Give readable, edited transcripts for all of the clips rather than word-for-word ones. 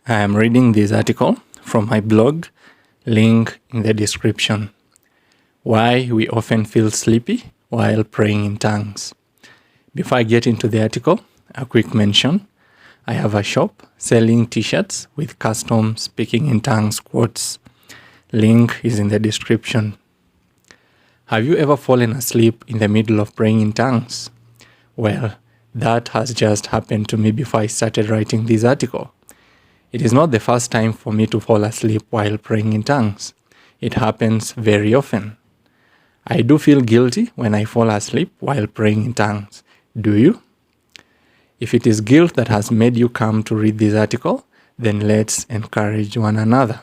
I am reading this article from my blog, link in the description. Why we often feel sleepy while praying in tongues. Before I get into the article, a quick mention. I have a shop selling t-shirts with custom speaking in tongues quotes. Link is in the description. Have you ever fallen asleep in the middle of praying in tongues? Well, that has just happened to me before I started writing this article. It is not the first time for me to fall asleep while praying in tongues. It happens very often. I do feel guilty when I fall asleep while praying in tongues. Do you? If it is guilt that has made you come to read this article, then let's encourage one another.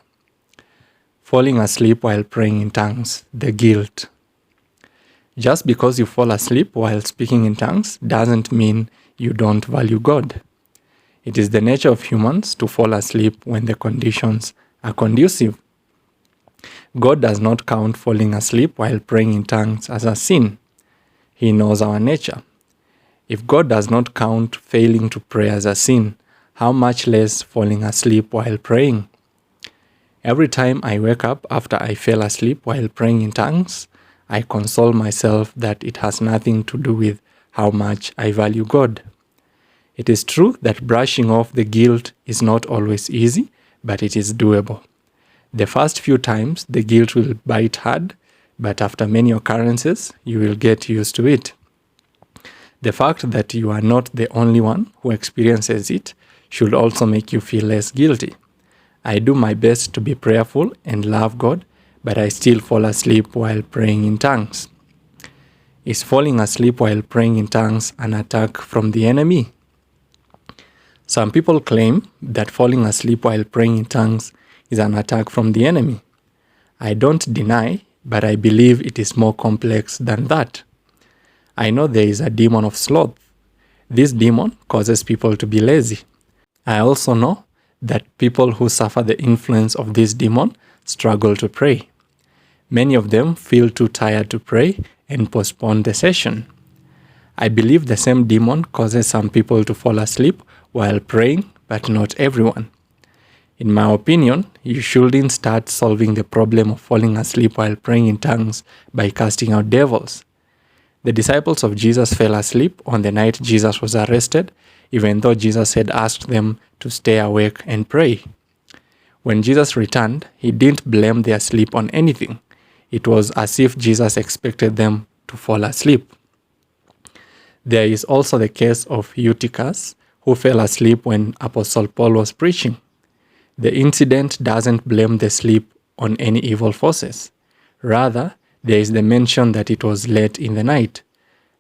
Falling asleep while praying in tongues, the guilt. Just because you fall asleep while speaking in tongues doesn't mean you don't value God. It is the nature of humans to fall asleep when the conditions are conducive. God does not count falling asleep while praying in tongues as a sin. He knows our nature. If God does not count failing to pray as a sin, how much less falling asleep while praying? Every time I wake up after I fell asleep while praying in tongues, I console myself that it has nothing to do with how much I value God. It is true that brushing off the guilt is not always easy, but it is doable. The first few times, the guilt will bite hard, but after many occurrences, you will get used to it. The fact that you are not the only one who experiences it should also make you feel less guilty. I do my best to be prayerful and love God, but I still fall asleep while praying in tongues. Is falling asleep while praying in tongues an attack from the enemy? Some people claim that falling asleep while praying in tongues is an attack from the enemy. I don't deny, but I believe it is more complex than that. I know there is a demon of sloth. This demon causes people to be lazy. I also know that people who suffer the influence of this demon struggle to pray. Many of them feel too tired to pray and postpone the session. I believe the same demon causes some people to fall asleep while praying, but not everyone. In my opinion, you shouldn't start solving the problem of falling asleep while praying in tongues by casting out devils. The disciples of Jesus fell asleep on the night Jesus was arrested, even though Jesus had asked them to stay awake and pray. When Jesus returned, he didn't blame their sleep on anything. It was as if Jesus expected them to fall asleep. There is also the case of Eutychus, who fell asleep when Apostle Paul was preaching. The incident doesn't blame the sleep on any evil forces. Rather, there is the mention that it was late in the night.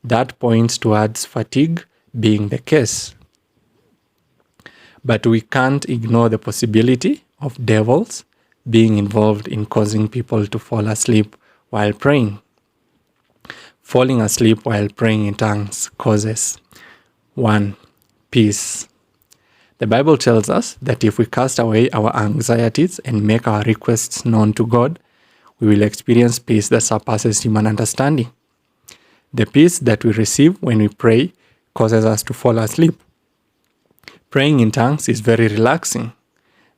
That points towards fatigue being the case. But we can't ignore the possibility of devils being involved in causing people to fall asleep while praying. Falling asleep while praying in tongues causes 1. Peace. The Bible tells us that if we cast away our anxieties and make our requests known to God, we will experience peace that surpasses human understanding. The peace that we receive when we pray causes us to fall asleep. Praying in tongues is very relaxing.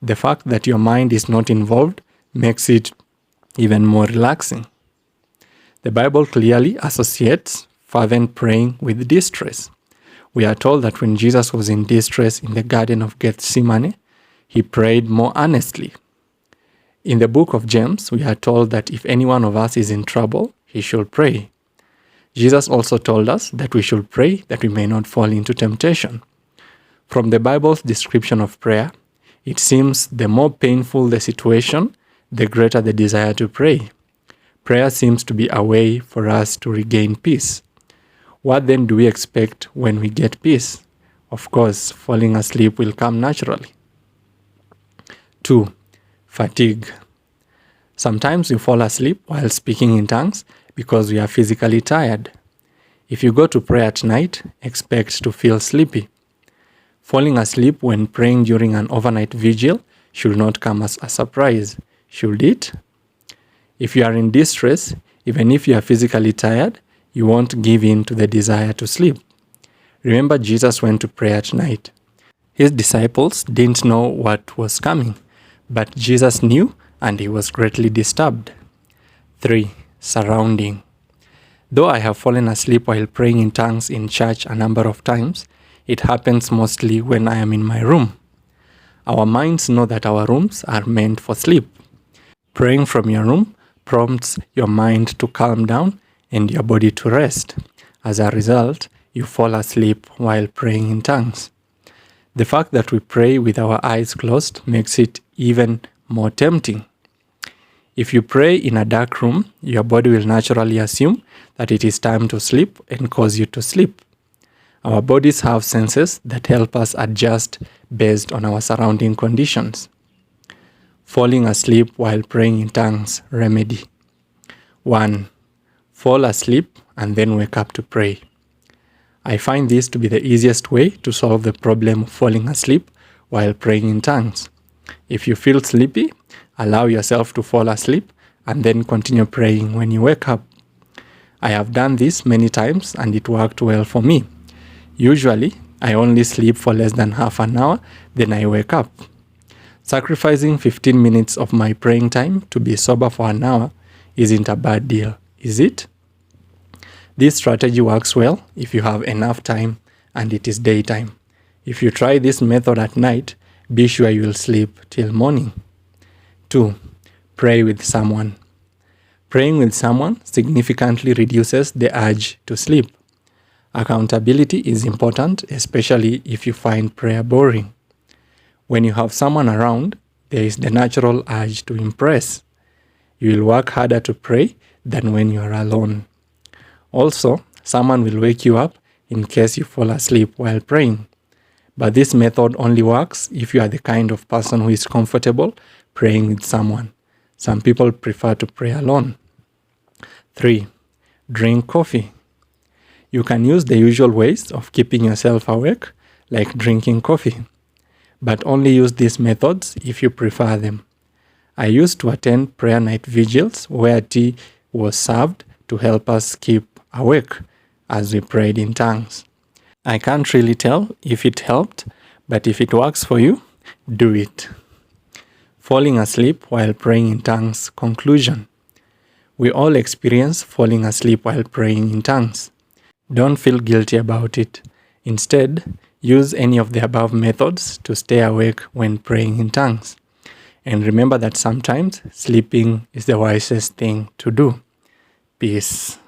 The fact that your mind is not involved makes it even more relaxing. The Bible clearly associates fervent praying with distress. We are told that when Jesus was in distress in the Garden of Gethsemane, he prayed more earnestly. In the book of James, we are told that if any one of us is in trouble, he should pray. Jesus also told us that we should pray that we may not fall into temptation. From the Bible's description of prayer, it seems the more painful the situation, the greater the desire to pray. Prayer seems to be a way for us to regain peace. What then do we expect when we get peace? Of course, falling asleep will come naturally. 2. Fatigue. Sometimes we fall asleep while speaking in tongues because we are physically tired. If you go to pray at night, expect to feel sleepy. Falling asleep when praying during an overnight vigil should not come as a surprise, should it? If you are in distress, even if you are physically tired, you won't give in to the desire to sleep. Remember, Jesus went to pray at night. His disciples didn't know what was coming, but Jesus knew and he was greatly disturbed. 3. Surrounding. Though I have fallen asleep while praying in tongues in church a number of times, it happens mostly when I am in my room. Our minds know that our rooms are meant for sleep. Praying from your room prompts your mind to calm down and your body to rest. As a result, you fall asleep while praying in tongues. The fact that we pray with our eyes closed makes it even more tempting. If you pray in a dark room, your body will naturally assume that it is time to sleep and cause you to sleep. Our bodies have senses that help us adjust based on our surrounding conditions. Falling asleep while praying in tongues remedy. 1. Fall asleep and then wake up to pray. I find this to be the easiest way to solve the problem of falling asleep while praying in tongues. If you feel sleepy, allow yourself to fall asleep and then continue praying when you wake up. I have done this many times and it worked well for me. Usually, I only sleep for less than half an hour, then I wake up. Sacrificing 15 minutes of my praying time to be sober for an hour isn't a bad deal, is it? This strategy works well if you have enough time and it is daytime. If you try this method at night, be sure you will sleep till morning. 2. Pray with someone. Praying with someone significantly reduces the urge to sleep. Accountability is important, especially if you find prayer boring. When you have someone around, there is the natural urge to impress. You will work harder to pray than when you are alone. Also, someone will wake you up in case you fall asleep while praying. But this method only works if you are the kind of person who is comfortable praying with someone. Some people prefer to pray alone. 3. Drink coffee. You can use the usual ways of keeping yourself awake, like drinking coffee. But only use these methods if you prefer them. I used to attend prayer night vigils where tea was served to help us keep awake as we prayed in tongues. I can't really tell if it helped, but if it works for you, do it. Falling asleep while praying in tongues. Conclusion. We all experience falling asleep while praying in tongues. Don't feel guilty about it. Instead, use any of the above methods to stay awake when praying in tongues. And remember that sometimes sleeping is the wisest thing to do. Peace.